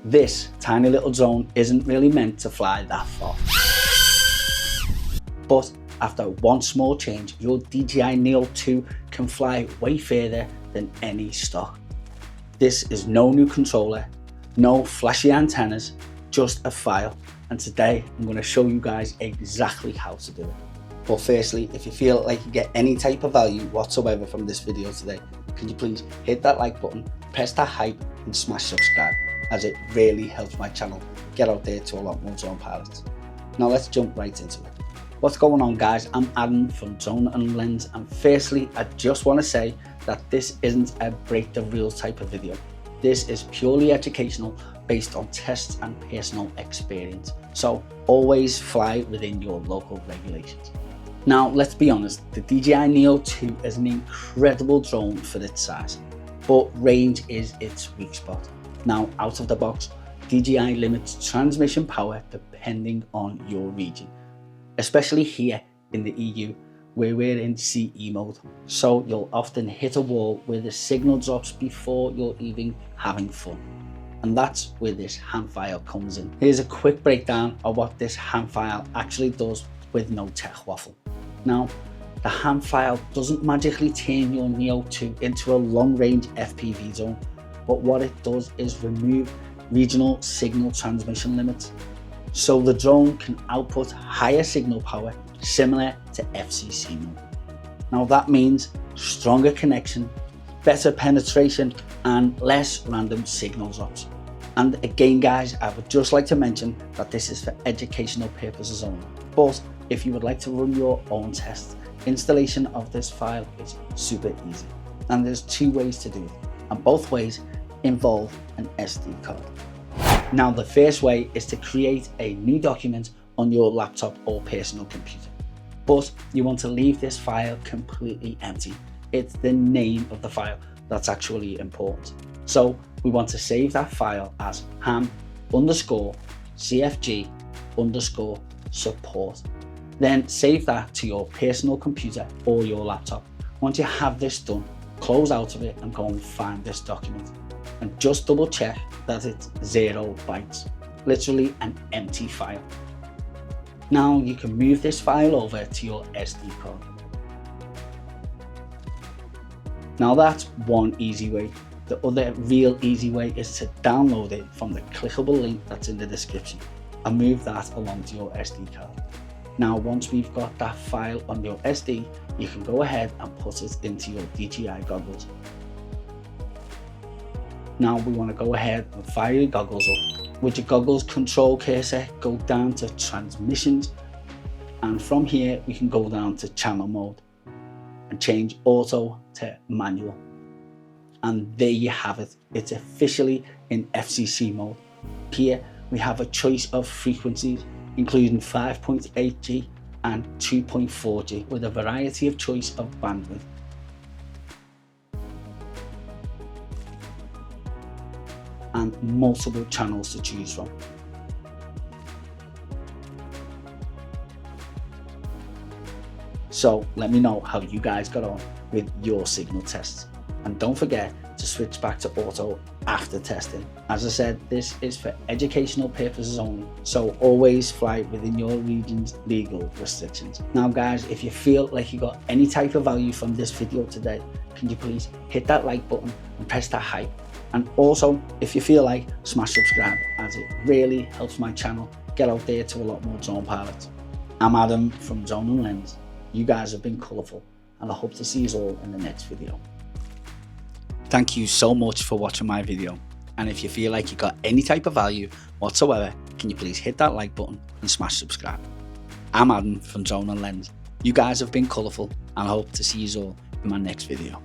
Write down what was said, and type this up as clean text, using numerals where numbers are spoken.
This tiny little drone isn't really meant to fly that far. But after one small change, your DJI Neo 2 can fly way further than any stock. This is no new controller, no flashy antennas, just a file. And today I'm going to show you guys exactly how to do it. But firstly, if you feel like you get any type of value whatsoever from this video today, can you please hit that like button, press that hype and smash subscribe, as it really helps my channel get out there to a lot more drone pilots. Now let's jump right into it. What's going on, guys? I'm Adam from Drone and Lens, and firstly I just want to say that this isn't a break the rules type of video. This is purely educational, based on tests and personal experience. So always fly within your local regulations. Now let's be honest, the DJI Neo 2 is an incredible drone for its size, but range is its weak spot. Now out of the box, DJI limits transmission power depending on your region, especially here in the EU where we're in CE mode. So you'll often hit a wall where the signal drops before you're even having fun. And that's where this ham file comes in. Here's a quick breakdown of what this ham file actually does with no tech waffle. Now, the ham file doesn't magically turn your Neo 2 into a long-range FPV drone, but what it does is remove regional signal transmission limits. So the drone can output higher signal power similar to FCC mode. Now that means stronger connection, better penetration and less random signal drops. And again guys, I would just like to mention that this is for educational purposes only. But if you would like to run your own tests, installation of this file is super easy. And there's two ways to do it, and both ways involve an SD card. Now the first way is to create a new document on your laptop or personal computer. But you want to leave this file completely empty. It's the name of the file that's actually important. So we want to save that file as ham_cfg_support. Then save that to your personal computer or your laptop. Once you have this done, close out of it and go and find this document. And just double check that it's 0 bytes, literally an empty file. Now you can move this file over to your SD card. Now that's one easy way. The other real easy way is to download it from the clickable link that's in the description and move that along to your SD card. Now once we've got that file on your SD, you can go ahead and put it into your DJI goggles. Now we want to go ahead and fire your goggles up. With your goggles control cursor, go down to transmissions, and from here we can go down to channel mode and change auto to manual. And there you have it, it's officially in FCC mode. Here we have a choice of frequencies, including 5.8G and 2.4G, with a variety of choice of bandwidth. And multiple channels to choose from. So let me know how you guys got on with your signal tests. And don't forget to switch back to auto after testing. As I said, this is for educational purposes only, so always fly within your region's legal restrictions. Now guys, if you feel like you got any type of value from this video today, can you please hit that like button and press that hype? And also, if you feel like, smash subscribe, as it really helps my channel get out there to a lot more drone pilots. I'm Adam from Drone and Lens. You guys have been colourful, and I hope to see you all in the next video. Thank you so much for watching my video. And if you feel like you got any type of value whatsoever, can you please hit that like button and smash subscribe. I'm Adam from Drone and Lens. You guys have been colourful, and I hope to see you all in my next video.